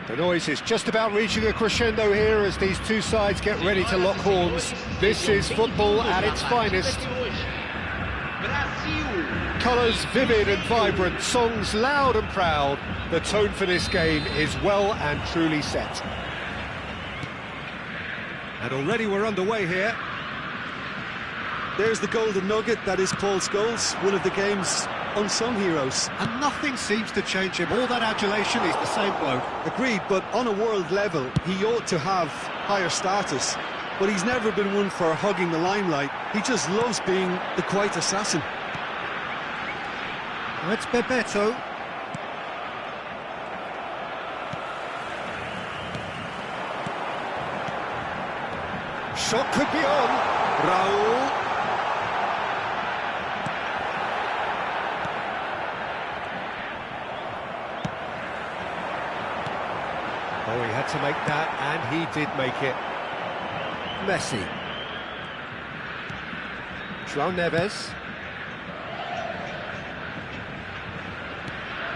The noise is just about reaching a crescendo here as these two sides get ready to lock horns. This is football at its finest. Colours vivid and vibrant, songs loud and proud. The tone for this game is well and truly set. And already we're underway here. There's the golden nugget, that is Paul Scholes, one of the game's unsung heroes. And nothing seems to change him. All that adulation, he's the same bloke. Agreed, but on a world level, he ought to have higher status. But he's never been one for hugging the limelight. He just loves being the quiet assassin. That's Bebeto. Shot could be on. Raul. Oh, he had to make that, and he did make it. Messi. João Neves.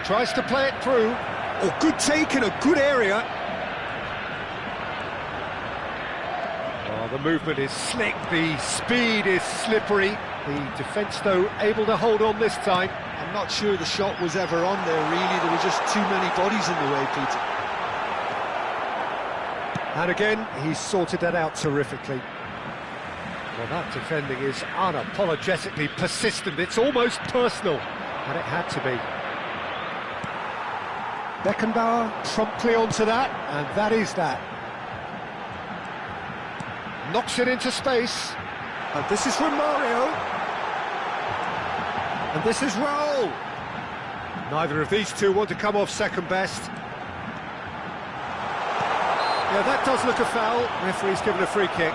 Tries to play it through. Oh, good take in a good area. Oh, the movement is slick, the speed is slippery. The defence, though, able to hold on this time. I'm not sure the shot was ever on there, really. There were just too many bodies in the way, Peter. And again, he's sorted that out terrifically. Well, that defending is unapologetically persistent. It's almost personal, and it had to be. Beckenbauer promptly onto that, and that is that. Knocks it into space. And this is from Mario. And this is Raul. Neither of these two want to come off second best. Yeah, that does look a foul. Referee's given a free kick.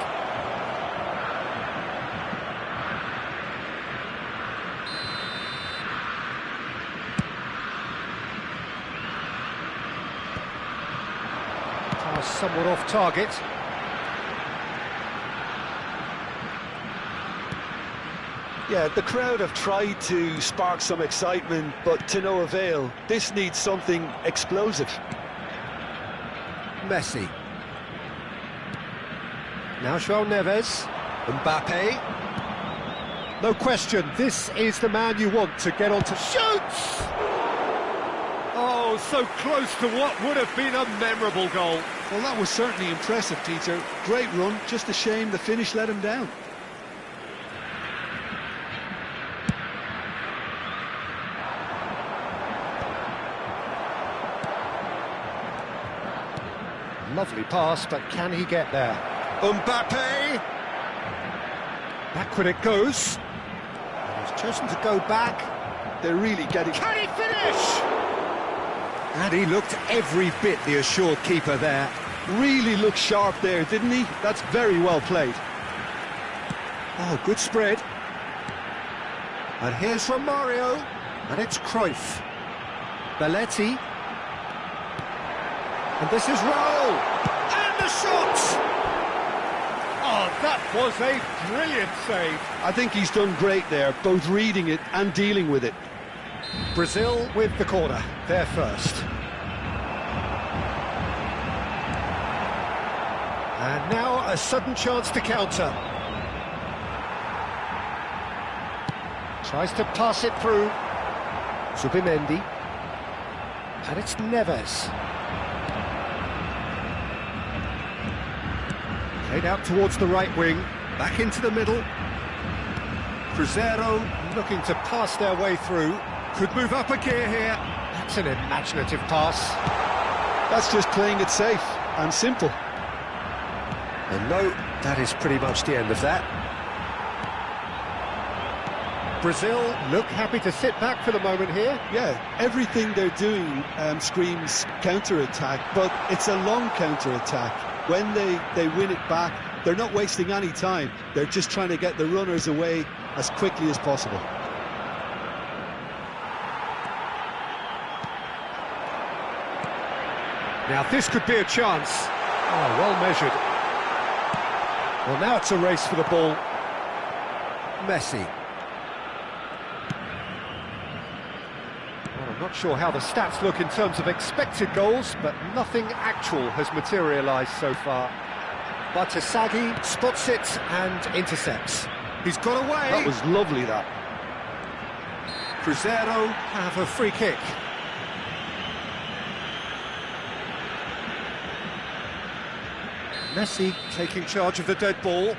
Pass somewhat off target. Yeah, the crowd have tried to spark some excitement, but to no avail. This needs something explosive. Messi. Now João Neves. Mbappe. No question, this is the man you want to get on to shoots! Oh, so close to what would have been a memorable goal. Well, that was certainly impressive, Peter. Great run, just a shame the finish let him down. Lovely pass, but can he get there? Mbappe! Backward it goes. And he's chosen to go back. They're really getting... Can he finish? And he looked every bit the assured keeper there. Really looked sharp there, didn't he? That's very well played. Oh, good spread. And here's from Mario. And it's Cruyff. Belletti. And this is Raul. And the shot! Oh, that was a brilliant save. I think he's done great there, both reading it and dealing with it. Brazil with the corner, they're first. And now a sudden chance to counter. Tries to pass it through. Zubimendi. And it's Neves. Played out towards the right wing. Back into the middle. Cruzeiro looking to pass their way through. Could move up a gear here. That's an imaginative pass. That's just playing it safe and simple. And no, that is pretty much the end of that. Brazil look happy to sit back for the moment here. Yeah, everything they're doing screams counter-attack, but it's a long counter-attack. When they win it back, they're not wasting any time. They're just trying to get the runners away as quickly as possible. Now this could be a chance. Oh, well measured. Well, now it's a race for the ball. Messi. Well, I'm not sure how the stats look in terms of expected goals, but nothing actual has materialised so far. But Asagi spots it and intercepts. He's got away. That was lovely, that. Cruzeiro have a free kick. Messi taking charge of the dead ball.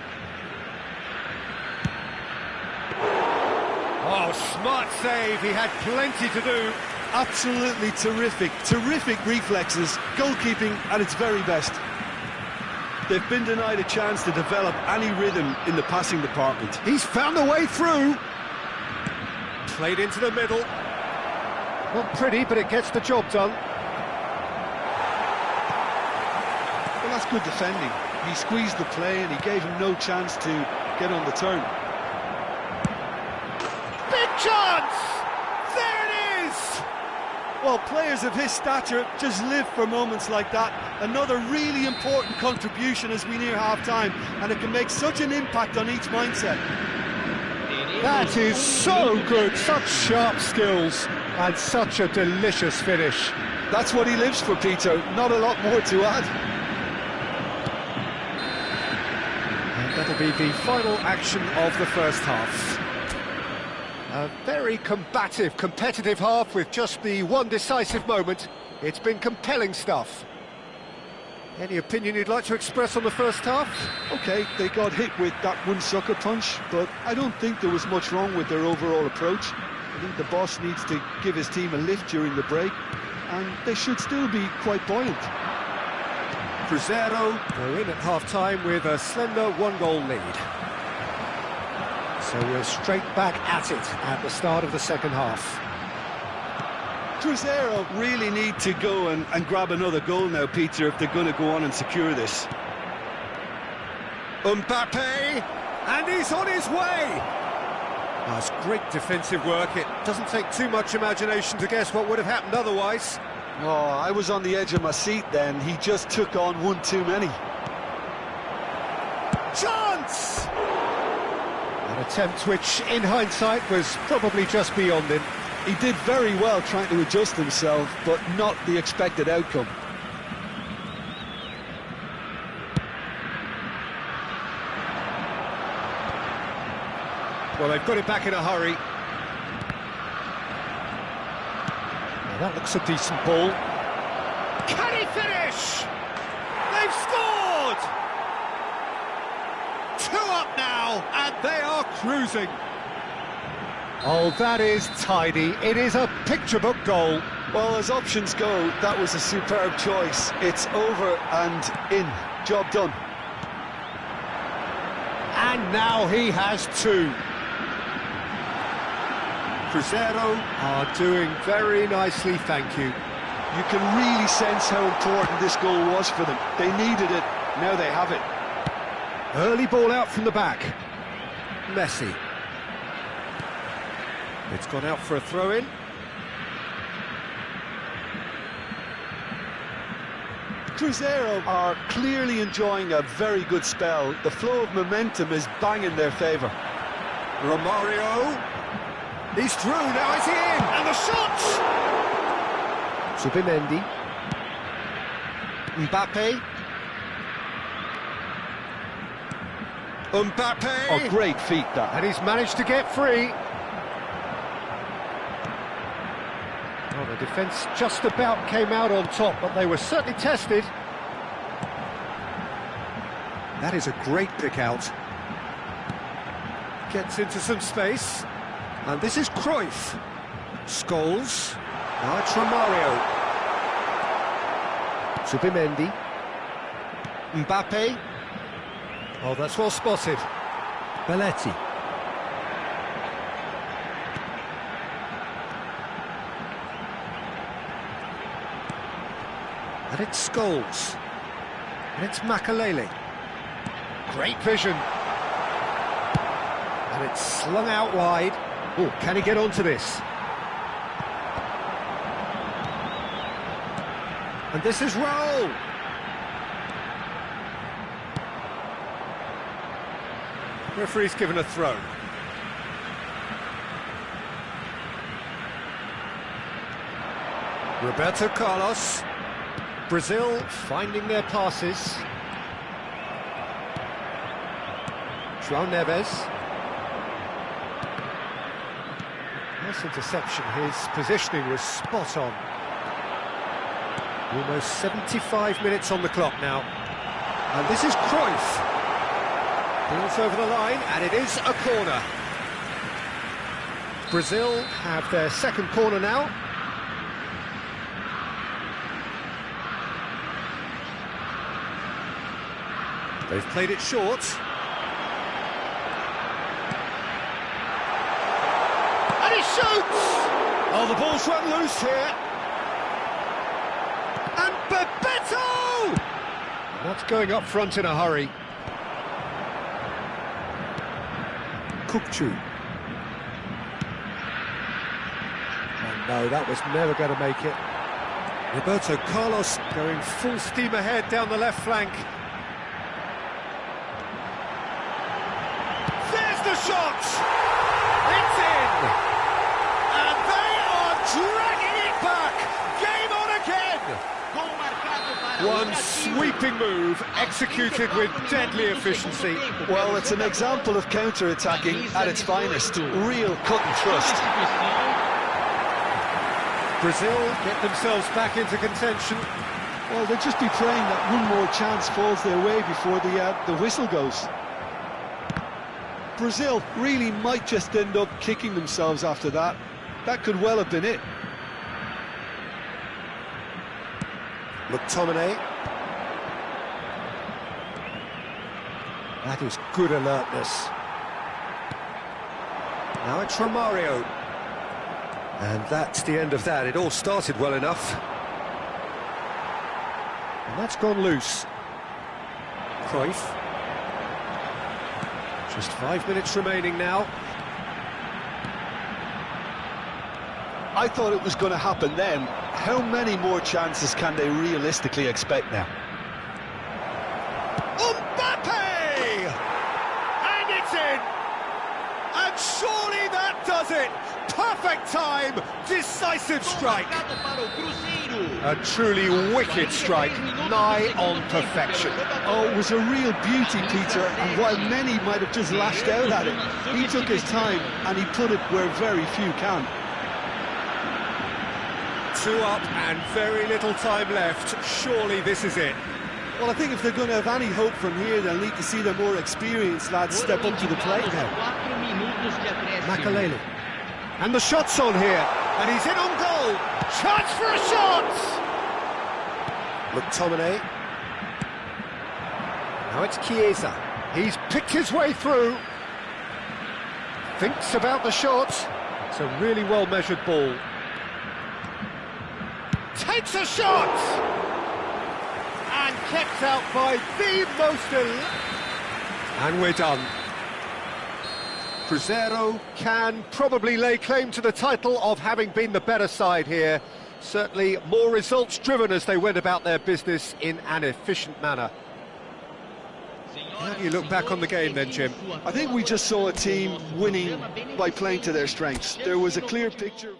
Oh, smart save, he had plenty to do. Absolutely terrific, terrific reflexes, goalkeeping at its very best. They've been denied a chance to develop any rhythm in the passing department. He's found a way through. Played into the middle. Not pretty, but it gets the job done. Well, that's good defending. He squeezed the play and he gave him no chance to get on the turn. Big chance! There it is! Well, players of his stature just live for moments like that. Another really important contribution as we near half-time, and it can make such an impact on each mindset. That is so good, such sharp skills, and such a delicious finish. That's what he lives for, Peter, not a lot more to add. And that'll be the final action of the first half. A very combative, competitive half with just the one decisive moment. It's been compelling stuff. Any opinion you'd like to express on the first half? OK, they got hit with that one sucker punch, but I don't think there was much wrong with their overall approach. I think the boss needs to give his team a lift during the break, and they should still be quite buoyant. Cruzeiro go in at half-time with a slender one-goal lead. So we're straight back at it at the start of the second half. Cruzeiro really need to go and grab another goal now, Peter, if they're going to go on and secure this. Mbappe, and he's on his way! That's great defensive work. It doesn't take too much imagination to guess what would have happened otherwise. Oh, I was on the edge of my seat then. He just took on one too many. Chance! An attempt which, in hindsight, was probably just beyond him. He did very well trying to adjust himself, but not the expected outcome. Well, they've got it back in a hurry. Now that looks a decent ball. Can he finish? They've scored! 2 up now, and they are cruising. Oh, that is tidy. It is a picture-book goal. Well, as options go, that was a superb choice. It's over and in. Job done. And now he has 2. Cruzeiro are doing very nicely, thank you. You can really sense how important this goal was for them. They needed it, now they have it. Early ball out from the back. Messi. It's gone out for a throw-in. Cruzeiro are clearly enjoying a very good spell. The flow of momentum is bang in their favour. Romario. He's through, now is he in? And the shot! Zubimendi. Mbappe. Mbappe! Oh, great feat, that. And he's managed to get free. The defence just about came out on top, but they were certainly tested. That is a great pick out. Gets into some space. And this is Cruyff. Scholes. Now it's Romario. Zubimendi. Mbappe. Oh, that's well spotted. Belletti. And it's Scholes. And it's Makalele. Great vision. And it's slung out wide. Oh, can he get onto this? And this is Raul. Referee's given a throw. Roberto Carlos. Brazil finding their passes. João Neves. Nice interception, his positioning was spot on. Almost 75 minutes on the clock now. And this is Cruyff. Ball's over the line, and it is a corner. Brazil have their second corner now. They've played it short. And he shoots! Oh, the ball's run loose here. And Bebeto! That's going up front in a hurry. Kukçu. Oh no, that was never going to make it. Roberto Carlos going full steam ahead down the left flank. There's the shot! It's in! And they are dragging it back! Game on again! One sweeping move, executed with deadly efficiency. Well, it's an example of counter-attacking at its finest. Real cut and thrust. Brazil get themselves back into contention. Well, they'll just be praying that one more chance falls their way before the whistle goes. Brazil really might just end up kicking themselves after that. That could well have been it. McTominay. That is good alertness. Now it's Romario. And that's the end of that. It all started well enough. And that's gone loose. Cruyff. Just 5 minutes remaining now. I thought it was going to happen then. How many more chances can they realistically expect now? Mbappe! And it's in! And surely that does it! Perfect time, decisive strike. A truly wicked strike, nigh on perfection. Oh, it was a real beauty, Peter, and while many might have just lashed out at it, he took his time and he put it where very few can. 2 up and very little time left. Surely this is it. Well, I think if they're going to have any hope from here, they'll need to see their more experienced lads step up to the plate now. Makalele. And the shot's on here, and he's in on goal. Chance for a shot! McTominay. Now it's Chiesa. He's picked his way through. Thinks about the shot. It's a really well-measured ball. Takes a shot! And kept out by the most elite. And we're done. Cruzeiro can probably lay claim to the title of having been the better side here. Certainly more results-driven as they went about their business in an efficient manner. How do you look back on the game then, Jim? I think we just saw a team winning by playing to their strengths. There was a clear picture.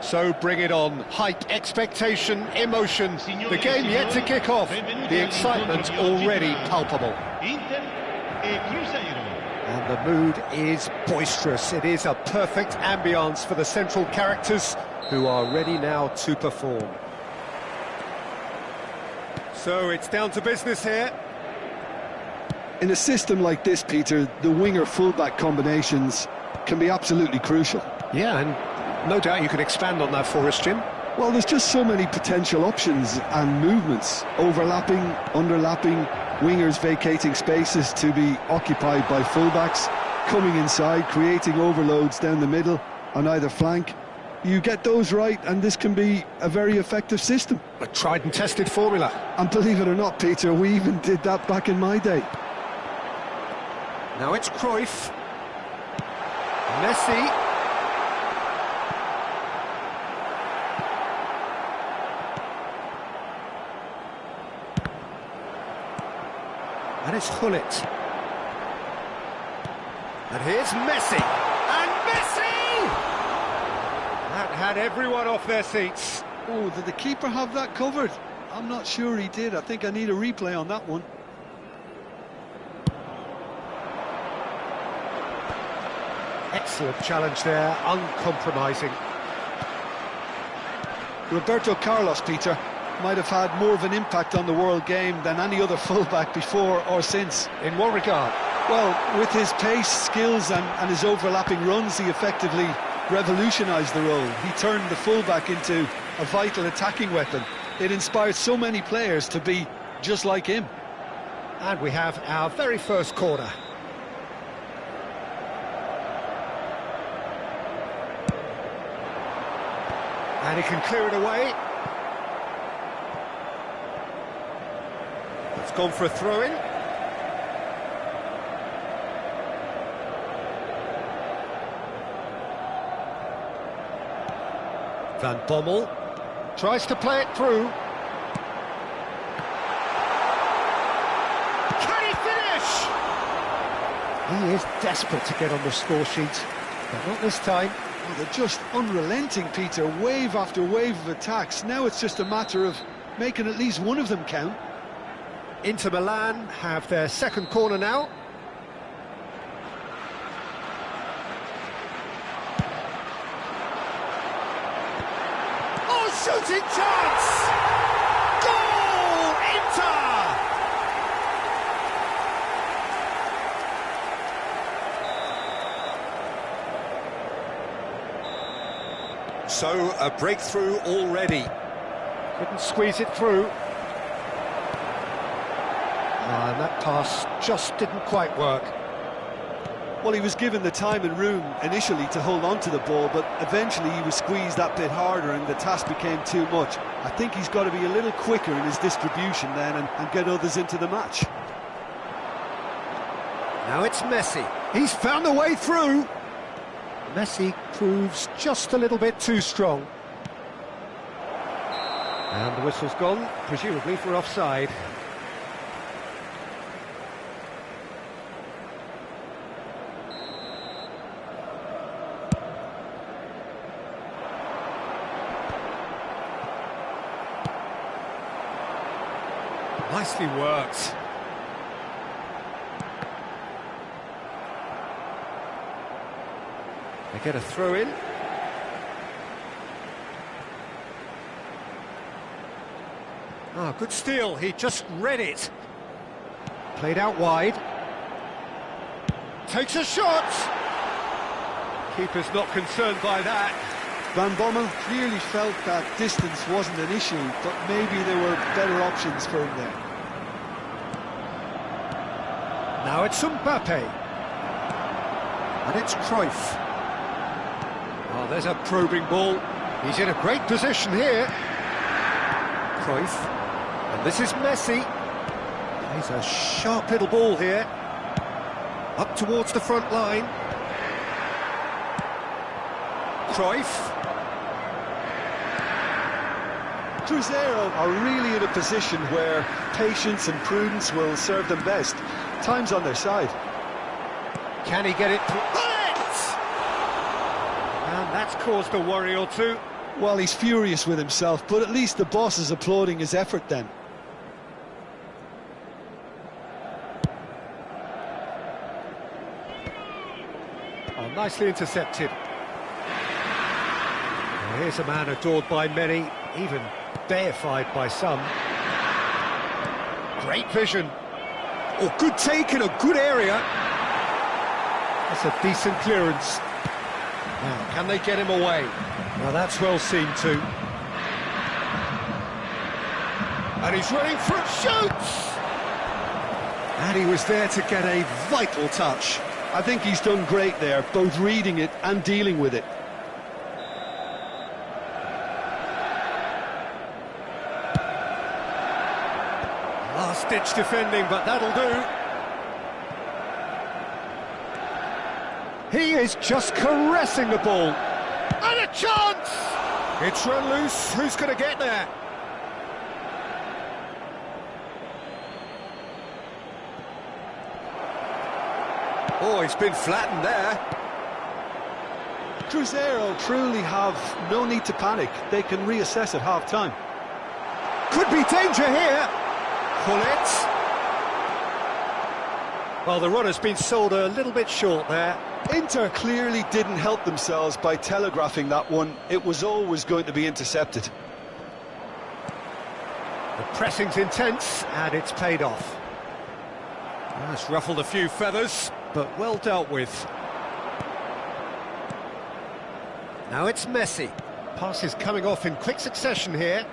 So bring it on. Hype, expectation, emotion. The game yet to kick off. The excitement already palpable. And the mood is boisterous. It is a perfect ambience for the central characters who are ready now to perform. So it's down to business here. In a system like this, Peter, the winger-fullback combinations can be absolutely crucial. Yeah, and no doubt you can expand on that for us, Jim. Well, there's just so many potential options and movements. Overlapping, underlapping, wingers vacating spaces to be occupied by fullbacks, coming inside, creating overloads down the middle on either flank. You get those right and this can be a very effective system. A tried and tested formula. And believe it or not, Peter, we even did that back in my day. Now it's Cruyff. Messi. And it's Hullet. And here's Messi. And Messi! That had everyone off their seats. Oh, did the keeper have that covered? I'm not sure he did. I think I need a replay on that one. Excellent challenge there, uncompromising. Roberto Carlos, Peter, might have had more of an impact on the world game than any other fullback before or since. In what regard? Well, with his pace, skills and his overlapping runs, he effectively revolutionised the role. He turned the fullback into a vital attacking weapon. It inspired so many players to be just like him. And we have our very first corner. And he can clear it away. It's gone for a throw-in. Van Bommel tries to play it through. Can he finish? He is desperate to get on the score sheet, but not this time. Well, they're just unrelenting, Peter, wave after wave of attacks. Now it's just a matter of making at least one of them count. Inter Milan have their second corner now. Oh, shooting chance! Goal, Inter! So, a breakthrough already. Couldn't squeeze it through. And that pass just didn't quite work. Well, he was given the time and room initially to hold on to the ball, but eventually he was squeezed that bit harder and the task became too much. I think he's got to be a little quicker in his distribution then and get others into the match. Now it's Messi. He's found a way through. Messi proves just a little bit too strong. And the whistle's gone, presumably for offside. Nicely worked. They get a throw in. Ah, good steal, he just read it. Played out wide. Takes a shot! Keeper's not concerned by that. Van Bommel clearly felt that distance wasn't an issue, but maybe there were better options for him there. Now it's Mbappe. And it's Cruyff. Oh, there's a probing ball. He's in a great position here. Cruyff. And this is Messi. Plays a sharp little ball here. Up towards the front line. Cruyff. Cruzeiro are really in a position where patience and prudence will serve them best. Time's on their side. Can he get it through? And that's caused a worry or two. Well, he's furious with himself, but at least the boss is applauding his effort then. Oh, nicely intercepted. Well, here's a man adored by many, even deified by some. Great vision. Oh, good take in a good area. That's a decent clearance. Now, can they get him away? Well, that's well seen too. And he's running for it, shoots! And he was there to get a vital touch. I think he's done great there, both reading it and dealing with it. Last-ditch defending, but that'll do. He is just caressing the ball. And a chance! It's run loose. Who's going to get there? Oh, he's been flattened there. Cruzeiro truly have no need to panic. They can reassess at half-time. Could be danger here. Pull it. Well, the runner's been sold a little bit short there. Inter clearly didn't help themselves by telegraphing that one. It was always going to be intercepted. The pressing's intense, and it's paid off. Well, it's ruffled a few feathers, but well dealt with. Now it's Messi. Pass is coming off in quick succession here,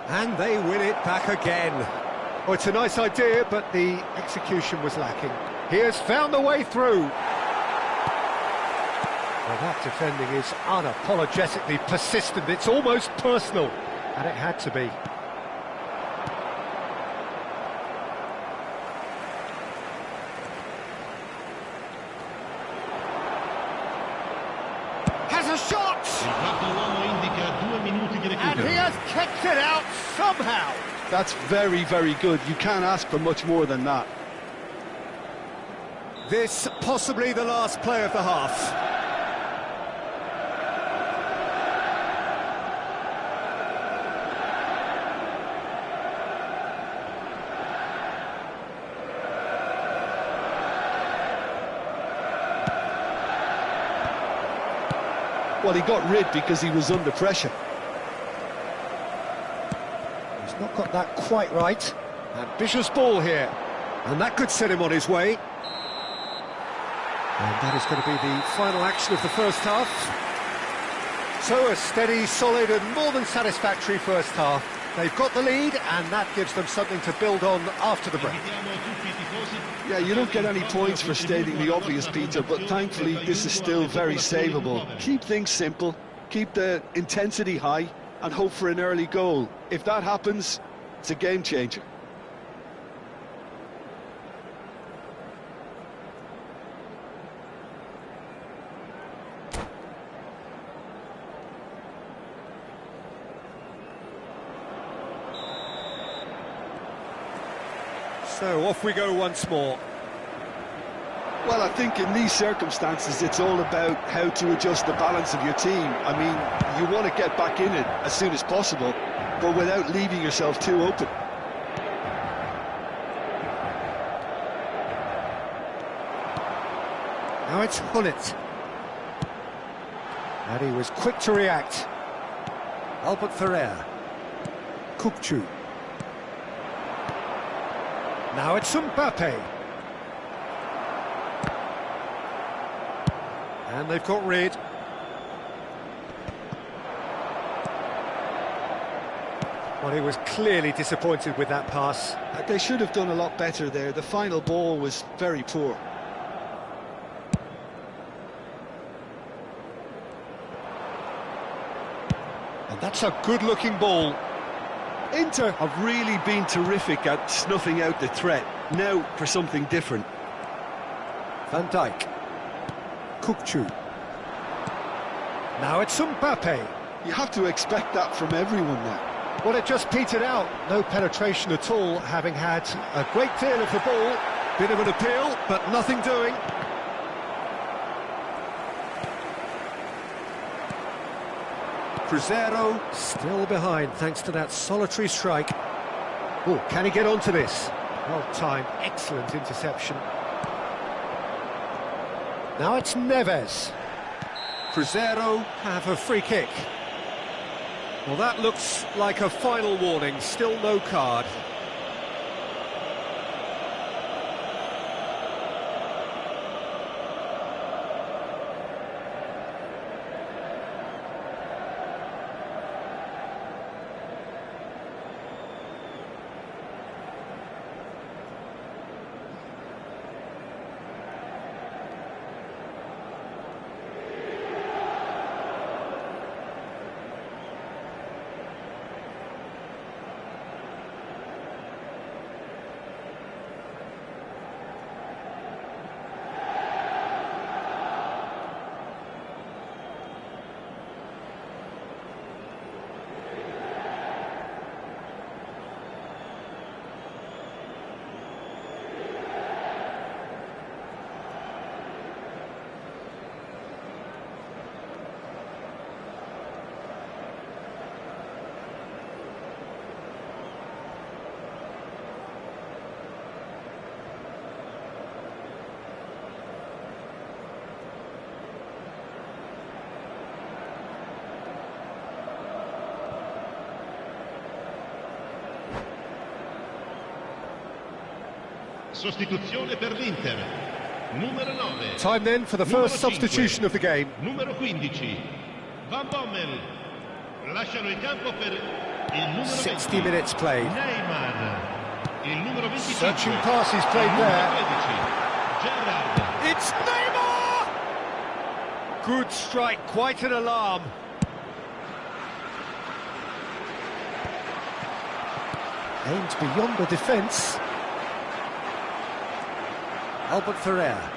and they win it back again. Oh, it's a nice idea, but the execution was lacking. He has found a way through. Well, that defending is unapologetically persistent. It's almost personal, and it had to be. Has a shot! And he has kicked it out somehow. That's very, very good. You can't ask for much more than that. This possibly the last play of the half. Well, he got rid because he was under pressure. He's not got that quite right. Ambitious ball here. And that could set him on his way. And that is going to be the final action of the first half. So a steady, solid and more than satisfactory first half. They've got the lead and that gives them something to build on after the break. Yeah, you don't get any points for stating the obvious, Peter, but thankfully this is still very savable. Keep things simple, keep the intensity high and hope for an early goal. If that happens, it's a game changer. So off we go once more. Well, I think in these circumstances it's all about how to adjust the balance of your team. I mean, you want to get back in it as soon as possible, but without leaving yourself too open. Now it's Hullet. And he was quick to react. Albert Ferrer. Kukçu. Now it's Mbappe. And they've got rid. Well, he was clearly disappointed with that pass. They should have done a lot better there. The final ball was very poor. And that's a good-looking ball. Inter have really been terrific at snuffing out the threat. Now for something different. Van Dijk. Kukçu. Now it's Mbappe. You have to expect that from everyone now. Well, it just petered out. No penetration at all, having had a great deal of the ball. Bit of an appeal, but nothing doing. Cruzeiro still behind thanks to that solitary strike. Oh, can he get onto this? Well timed, excellent interception. Now it's Neves. Cruzeiro have a free kick. Well, that looks like a final warning, still no card. Sostituzione per l'Inter. Numero 9. Time then for the first substitution of the game. Numero 15. Van Bommel. Lasciano il campo per il numero 60 20. minutes played. Neymar. Il numero 25. Searching passes played il there. numero 13. Gerrard. It's Neymar! Good strike, quite an alarm. Aimed beyond the defence. Albert Ferrer.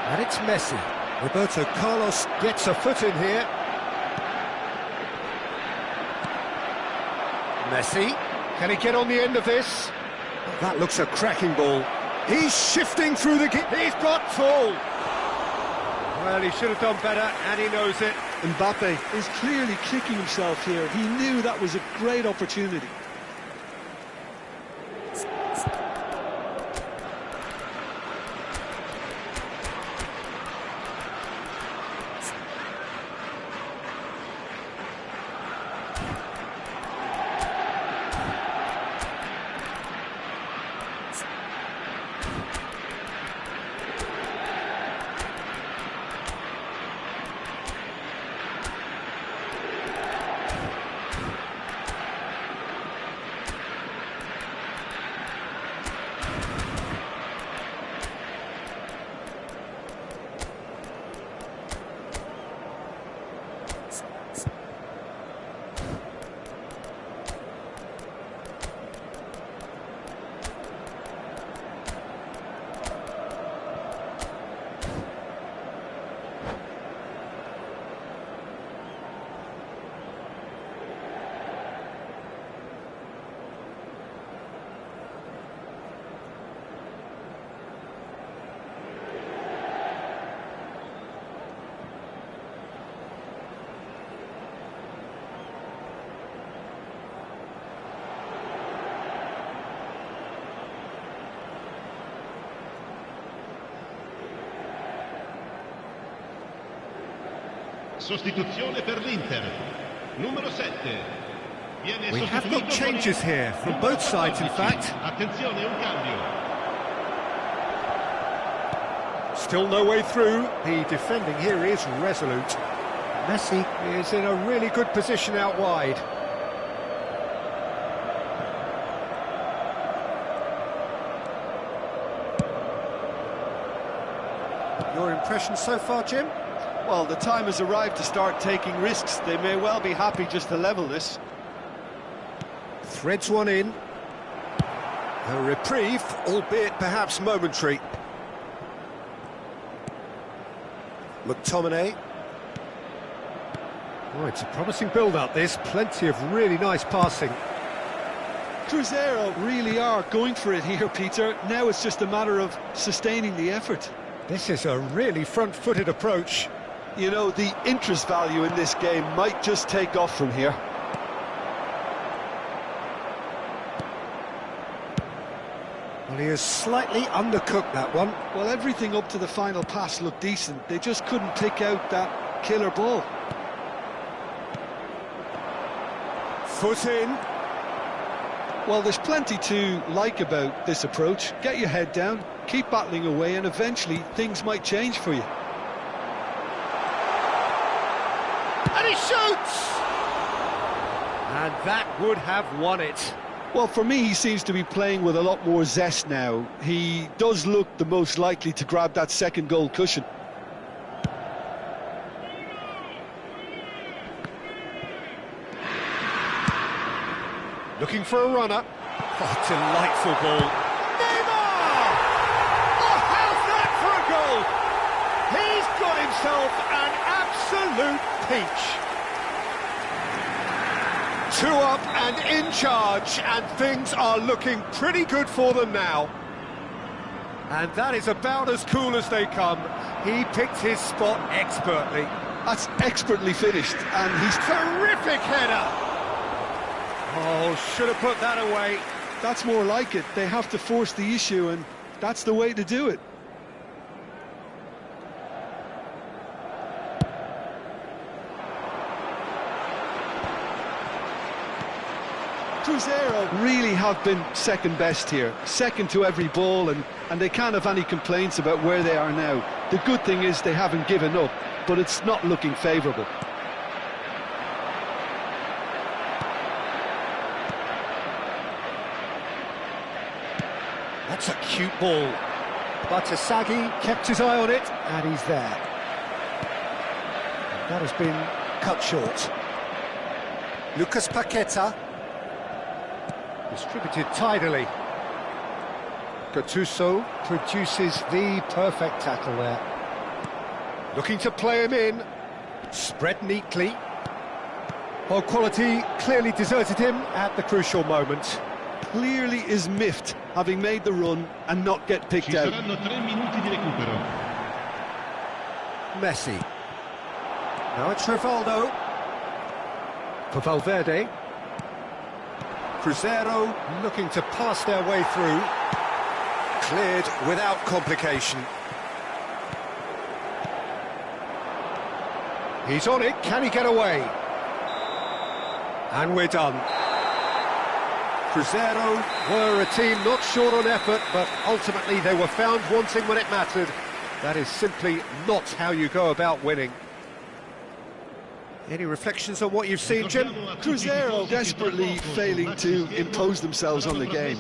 And it's Messi. Roberto Carlos gets a foot in here. Messi. Can he get on the end of this? That looks a cracking ball. He's shifting through the... He's got full. Well, he should have done better, and he knows it. Mbappe is clearly kicking himself here. He knew that was a great opportunity. Sostituzione per l'Inter. Numero 7. Viene We have got sostituito changes con il here, from numero both sides in 14. fact. Attenzione, un cambio. Still no way through. The defending here is resolute. Messi is in a really good position out wide. Your impression so far, Jim? Well, the time has arrived to start taking risks. They may well be happy just to level this. Threads one in. A reprieve, albeit perhaps momentary. McTominay. Oh, it's a promising build-up, this. Plenty of really nice passing. Cruzeiro really are going for it here, Peter. Now it's just a matter of sustaining the effort. This is a really front-footed approach. You know, the interest value in this game might just take off from here. Well, he has slightly undercooked that one. Well, everything up to the final pass looked decent. They just couldn't pick out that killer ball. Foot in. Well, there's plenty to like about this approach. Get your head down, keep battling away, and eventually things might change for you. And he shoots! And that would have won it. Well, for me, he seems to be playing with a lot more zest now. He does look the most likely to grab that second goal cushion. Looking for a runner. Oh, delightful ball. Neymar! Oh, how's that for a goal? He's got himself an absolute peach. 2 up and in charge, and things are looking pretty good for them now. And that is about as cool as they come. He picked his spot expertly. That's expertly finished, and he's... Terrific header! Oh, should have put that away. That's more like it. They have to force the issue, and that's the way to do it. Cruzeiro really have been second best here, second to every ball, and they can't have any complaints about where they are now. The good thing is they haven't given up, but it's not looking favourable. That's a cute ball. But Asagi kept his eye on it, and he's there. That has been cut short. Lucas Paqueta. Distributed tidily. Gattuso produces the perfect tackle there. Looking to play him in. Spread neatly. Well, quality clearly deserted him at the crucial moment. Clearly is miffed, having made the run and not get picked out. Ci saranno 3 minuti di recupero. Messi. Now it's Rivaldo. For Valverde. Cruzeiro looking to pass their way through. Cleared without complication. He's on it, can he get away? And we're done. Cruzeiro were a team not short on effort, but ultimately they were found wanting when it mattered. That is simply not how you go about winning. Any reflections on what you've seen, Jim? Cruzeiro desperately failing to impose themselves on the game.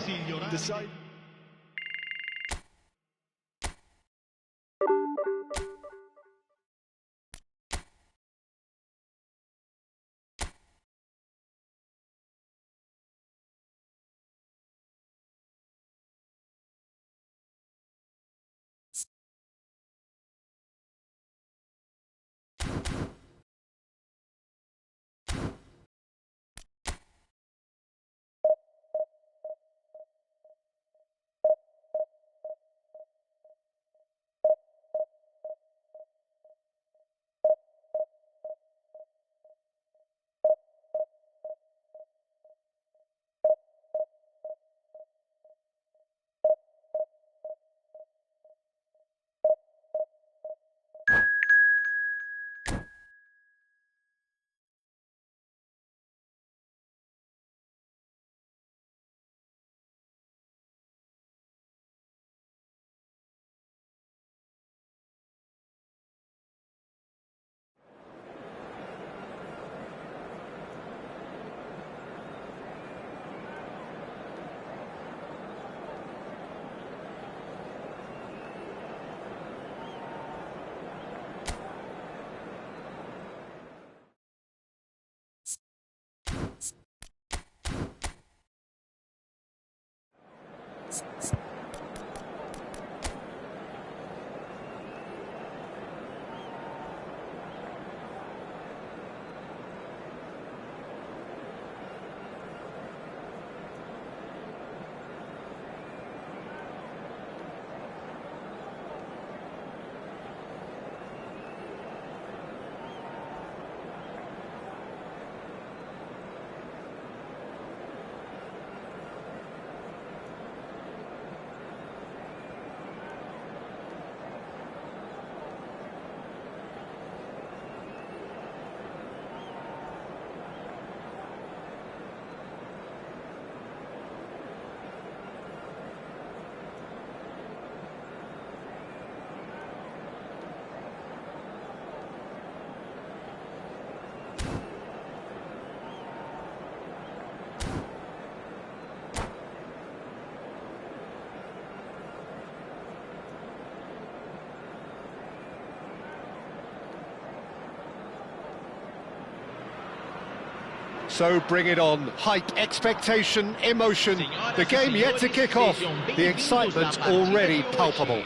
So bring it on. Hype, expectation, emotion. The game yet to kick off. The excitement already palpable.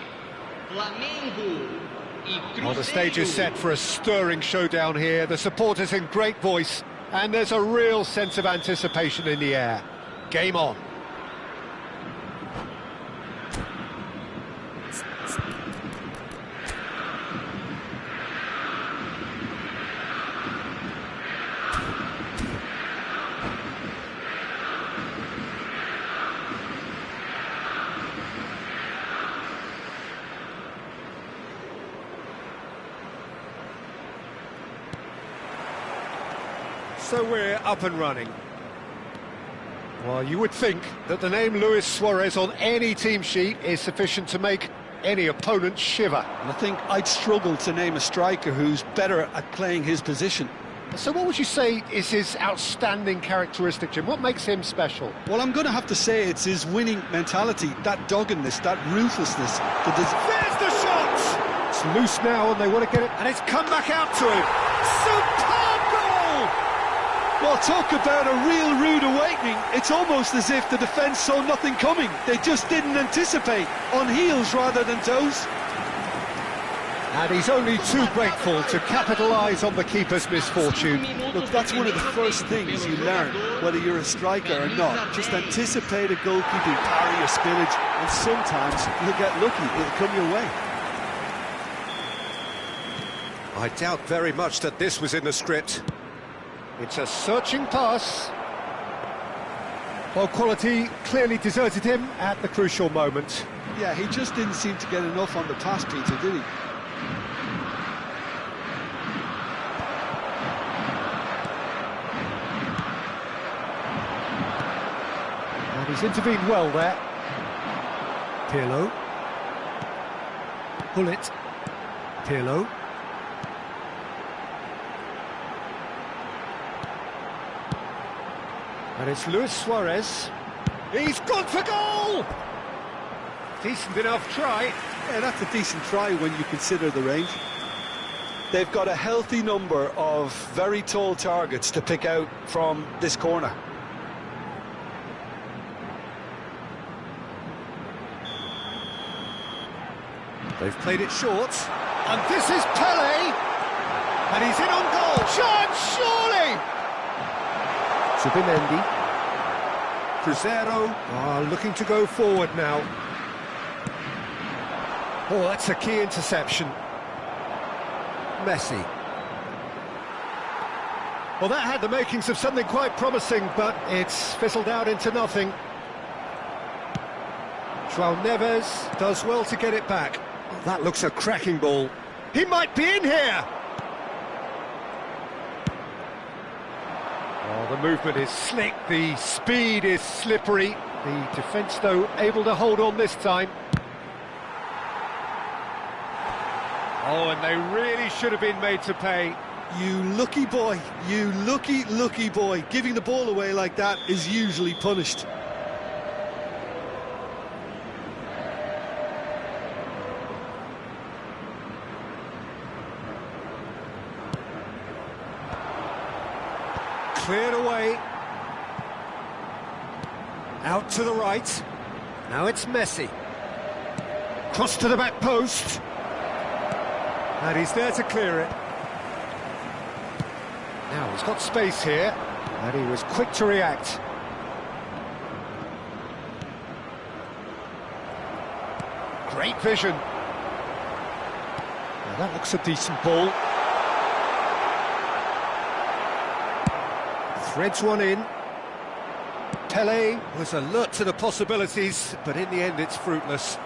Well, the stage is set for a stirring showdown here. The supporters in great voice, and there's a real sense of anticipation in the air. Game on. So we're up and running. Well, you would think that the name Luis Suarez on any team sheet is sufficient to make any opponent shiver. And I think I'd struggle to name a striker who's better at playing his position. So what would you say is his outstanding characteristic, Jim? What makes him special? Well, I'm going to have to say it's his winning mentality, that doggedness, that ruthlessness. There's the shot! It's loose now and they want to get it, and it's come back out to him. Superb goal! Well, talk about a real rude awakening. It's almost as if the defence saw nothing coming. They just didn't anticipate, on heels rather than toes. And he's only too grateful to capitalise on the keeper's misfortune. Look, that's one of the first things you learn, whether you're a striker or not. Just anticipate a goalkeeping parry or spillage, and sometimes you'll get lucky, it'll come your way. I doubt very much that this was in the script. It's a searching pass. Well, quality clearly deserted him at the crucial moment. Yeah, he just didn't seem to get enough on the pass, Peter, did he? And he's intervened well there. Pirlo. Pull it. Pirlo. And it's Luis Suarez. He's gone for goal! Decent enough try. Yeah, that's a decent try when you consider the range. They've got a healthy number of very tall targets to pick out from this corner. They've played it short. And this is Pele! And he's in on goal. Chance, surely! Subimendi. Cruzeiro looking to go forward now. Oh, that's a key interception. Messi. Well, that had the makings of something quite promising, but it's fizzled out into nothing. João Neves does well to get it back. Oh, that looks a cracking ball. He might be in here! Oh, the movement is slick, the speed is slippery. The defence, though, able to hold on this time. Oh, and they really should have been made to pay. You lucky boy, you lucky boy. Giving the ball away like that is usually punished. Cleared away. Out to the right. Now it's Messi. Cross to the back post. And he's there to clear it. Now he's got space here, and he was quick to react. Great vision. Now that looks a decent ball. Threads one in. Pele was alert to the possibilities, but in the end it's fruitless.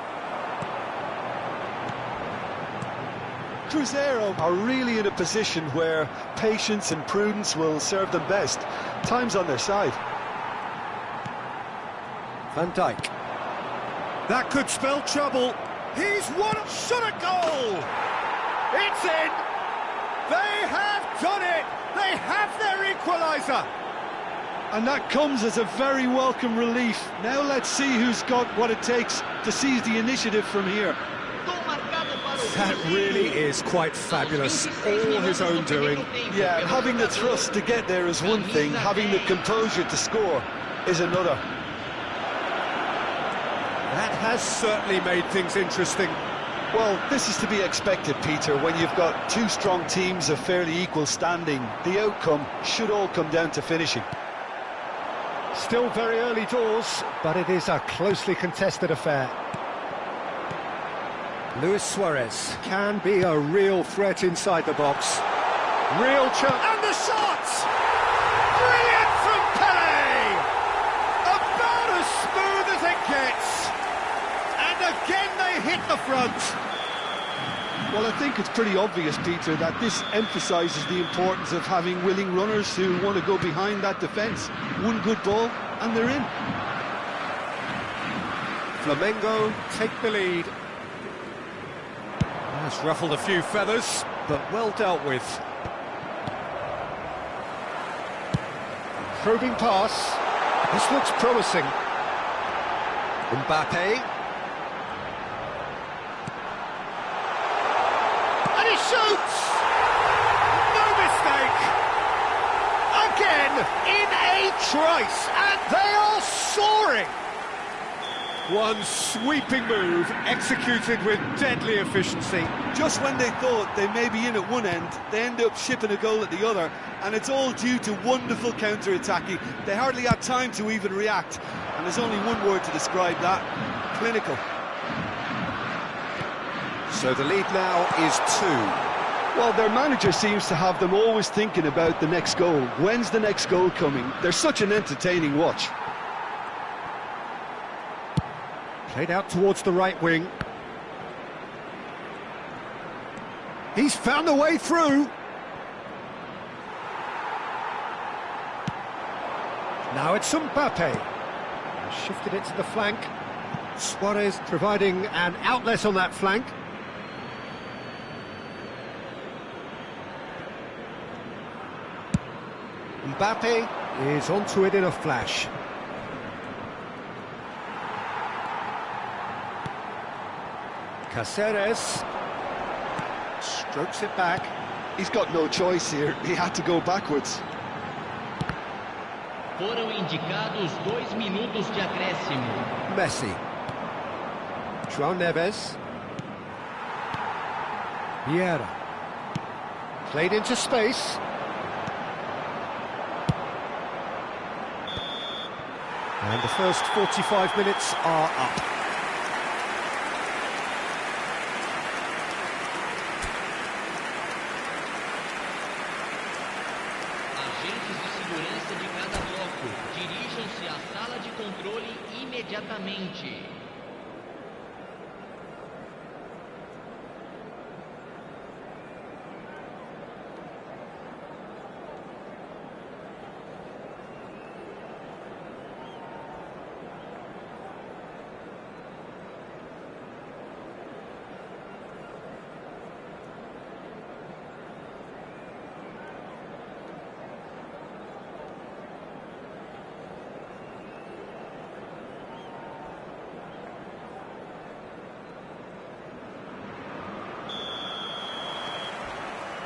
Cruzeiro are really in a position where patience and prudence will serve them best. Time's on their side. Van Dijk. That could spell trouble. He's won a shot at goal! It's in! They have done it! They have their equaliser! And that comes as a very welcome relief. Now let's see who's got what it takes to seize the initiative from here. That really is quite fabulous, all his own doing. Yeah, having the thrust to get there is one thing, having the composure to score is another. That has certainly made things interesting. Well, this is to be expected, Peter, when you've got two strong teams of fairly equal standing. The outcome should all come down to finishing. Still very early doors, but it is a closely contested affair. Luis Suarez can be a real threat inside the box. Real chance. And the shot! Brilliant from Pele! About as smooth as it gets. And again they hit the front. Well, I think it's pretty obvious, Peter, that this emphasises the importance of having willing runners who want to go behind that defence. One good ball, and they're in. Flamengo take the lead. Has ruffled a few feathers, but well dealt with. Probing pass. This looks promising. Mbappe. And he shoots! No mistake! Again, in a trice, and they are soaring! One sweeping move, executed with deadly efficiency. Just when they thought they may be in at one end, they end up shipping a goal at the other, and it's all due to wonderful counter-attacking. They hardly had time to even react, and there's only one word to describe that: clinical. So the lead now is 2. Well, their manager seems to have them always thinking about the next goal. When's the next goal coming? They're such an entertaining watch. Played out towards the right wing. He's found a way through. Now it's Mbappe. Shifted it to the flank. Suarez providing an outlet on that flank. Mbappe is onto it in a flash. Cáceres strokes it back. He's got no choice here. He had to go backwards. Foram indicados 2 minutos de acréscimo. Messi. João Neves. Vieira. Played into space. And the first 45 minutes are up. Agentes de segurança de cada bloco, dirijam-se à sala de controle imediatamente.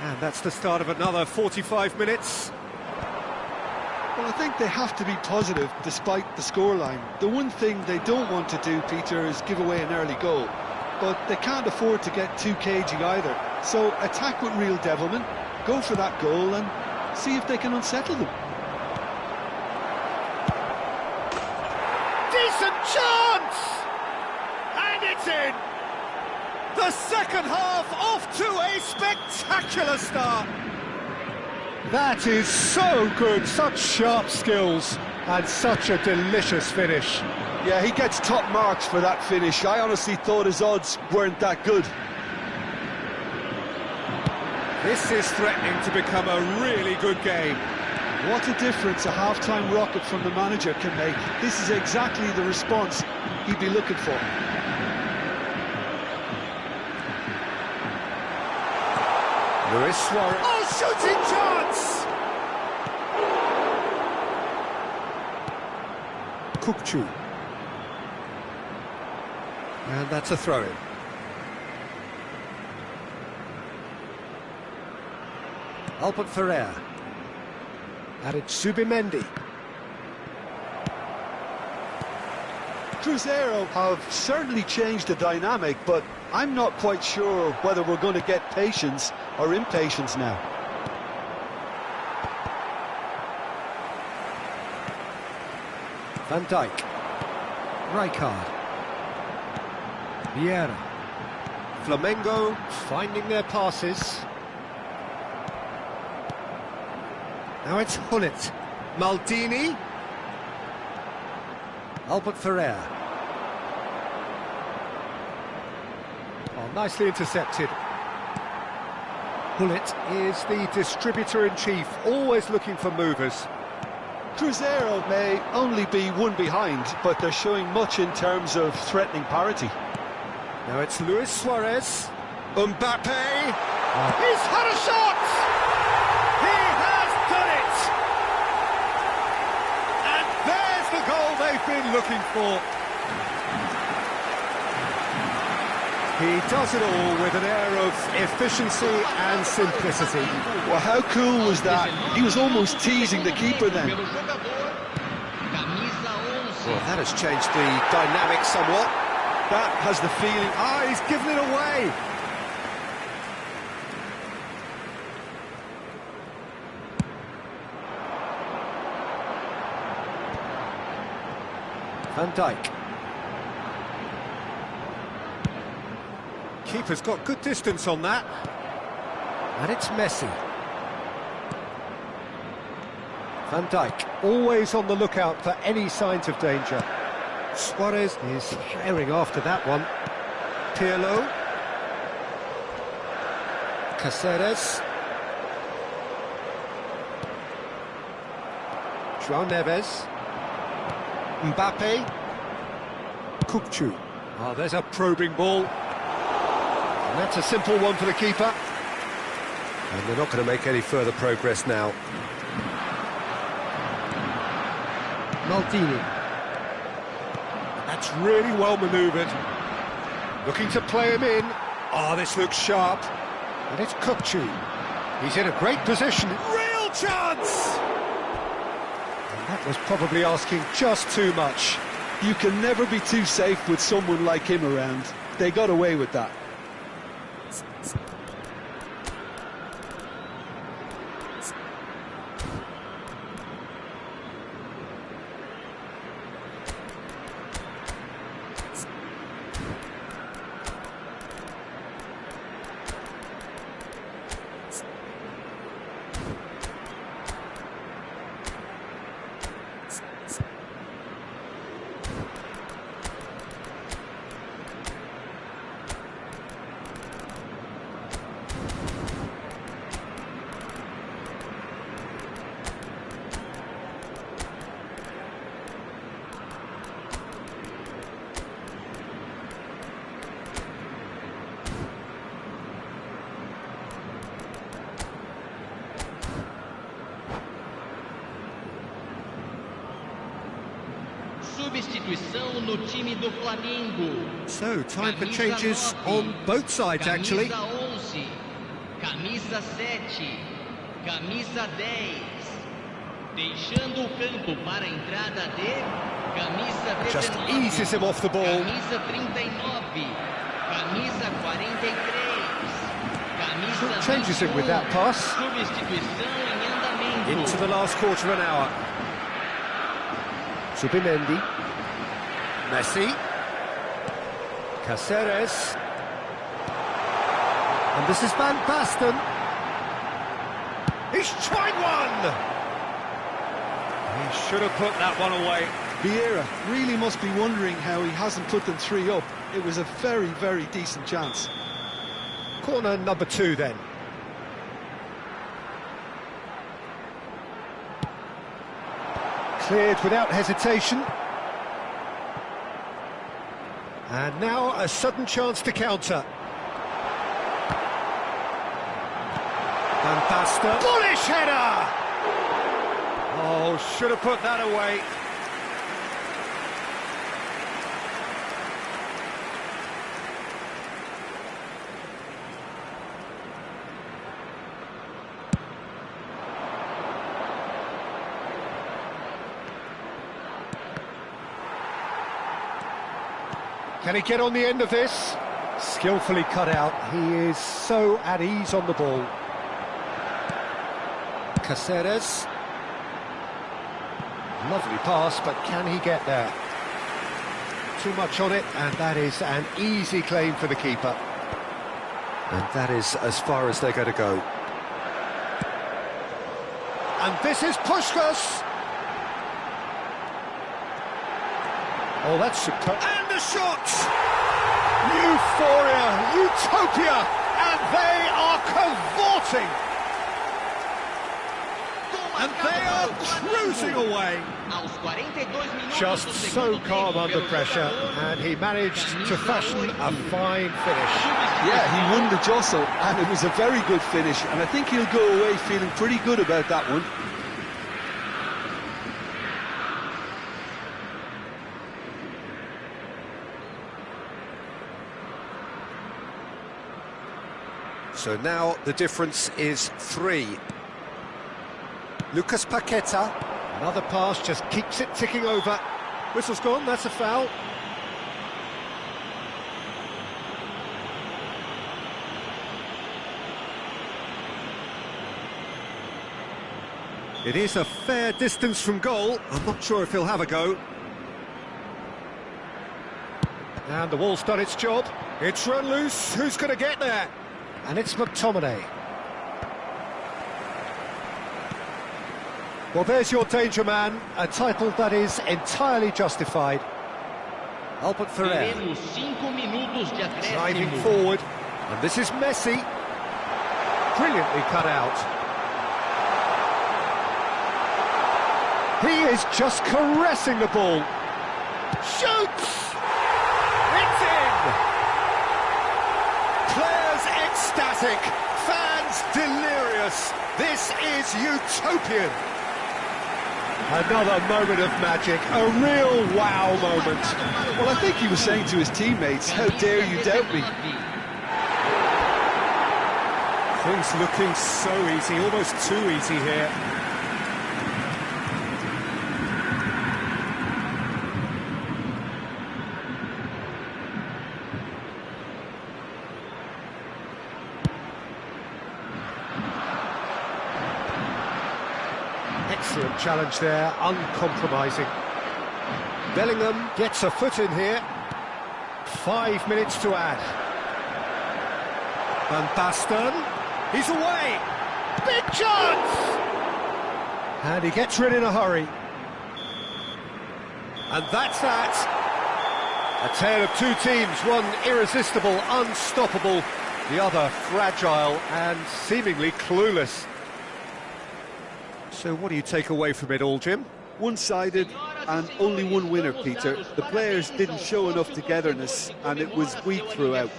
And that's the start of another 45 minutes. Well, I think they have to be positive despite the scoreline. The one thing they don't want to do, Peter, is give away an early goal. But they can't afford to get too cagey either. So attack with real devilment, go for that goal and see if they can unsettle them. Decent chance! And it's in! The second half off to a spectacular start. That is so good, such sharp skills and such a delicious finish. Yeah, he gets top marks for that finish. I honestly thought his odds weren't that good. This is threatening to become a really good game. What a difference a half-time rocket from the manager can make. This is exactly the response he'd be looking for. Luis Suarez. Oh, shooting chance! Kukçu. And that's a throw-in. Albert Ferrer. And it's Zubimendi. Cruzeiro have certainly changed the dynamic, but I'm not quite sure whether we're going to get patience or impatience now. Van Dijk. Rijkaard. Vieira. Flamengo finding their passes. Now it's Hullet. Maldini. Albert Ferrer. Oh, nicely intercepted. Hullet is the distributor-in-chief, always looking for movers. Cruzeiro may only be one behind, but they're showing much in terms of threatening parity. Now it's Luis Suarez. Mbappe. He's had a shot! He has done it! And there's the goal they've been looking for. He does it all with an air of efficiency and simplicity. Well, how cool was that? He was almost teasing the keeper then. Well, that has changed the dynamic somewhat. That has the feeling, he's given it away. Van Dijk. Keeper's got good distance on that. And it's Messi. Van Dijk, always on the lookout for any signs of danger. Suarez is herring after that one. Pirlo. Caceres. João Neves. Mbappe. Kukçu. Oh, there's a probing ball. And that's a simple one for the keeper. And they're not going to make any further progress now. Maldini. That's really well manoeuvred. Looking to play him in. Oh, this looks sharp. And it's Kukçu. He's in a great position. Real chance! And that was probably asking just too much. You can never be too safe with someone like him around. They got away with that. Substituição no time do Flamengo. So, time for changes on both sides, actually. Camisa 11, camisa 7, camisa 10. Deixando o campo para a entrada de camisa 19. Just eases him off the ball. Camisa 39. Camisa 43. Camisa Changes him with that pass. Substituição em andamento. Into the last quarter of an hour. Subimendi. Messi. Caceres. And this is Van Basten. He's tried one! He should have put that one away. Vieira really must be wondering how he hasn't put them 3 up. It was a very, very decent chance. Corner number 2 then. Cleared without hesitation. And now a sudden chance to counter. Van Basten. Bullish header! Oh, should have put that away. Can he get on the end of this? Skillfully cut out. He is so at ease on the ball. Caceres. Lovely pass, but can he get there? Too much on it, and that is an easy claim for the keeper. And that is as far as they're going to go. And this is Puskás. Oh, that's superb. And the shot! Euphoria, utopia, and they are cavorting. And they are cruising away. Just so calm under pressure, and he managed to fashion a fine finish. Yeah, he won the jostle, and it was a very good finish, and I think he'll go away feeling pretty good about that one. So now the difference is 3. Lucas Paqueta. Another pass, just keeps it ticking over. Whistle's gone, that's a foul. It is a fair distance from goal. I'm not sure if he'll have a go. And the wall's done its job. It's run loose. Who's going to get there? And it's McTominay. Well, there's your danger man, a title that is entirely justified. Albert Ferrer. Driving forward. And this is Messi. Brilliantly cut out. He is just caressing the ball. Shoots! It's in! Players ecstatic, fans delirious. This is utopian. Another moment of magic, a real wow moment. Well, I think he was saying to his teammates, how dare you doubt me? Things looking so easy, almost too easy here. Excellent challenge there, uncompromising. Bellingham gets a foot in here. 5 minutes to add. Van Basten, he's away! Big chance! And he gets rid in a hurry. And that's that. A tale of two teams, one irresistible, unstoppable, the other fragile and seemingly clueless. So what do you take away from it all, Jim? One-sided and only one winner, Peter. The players didn't show enough togetherness and it was weak throughout.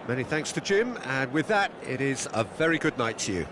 Many thanks to Jim, and with that, it is a very good night to you.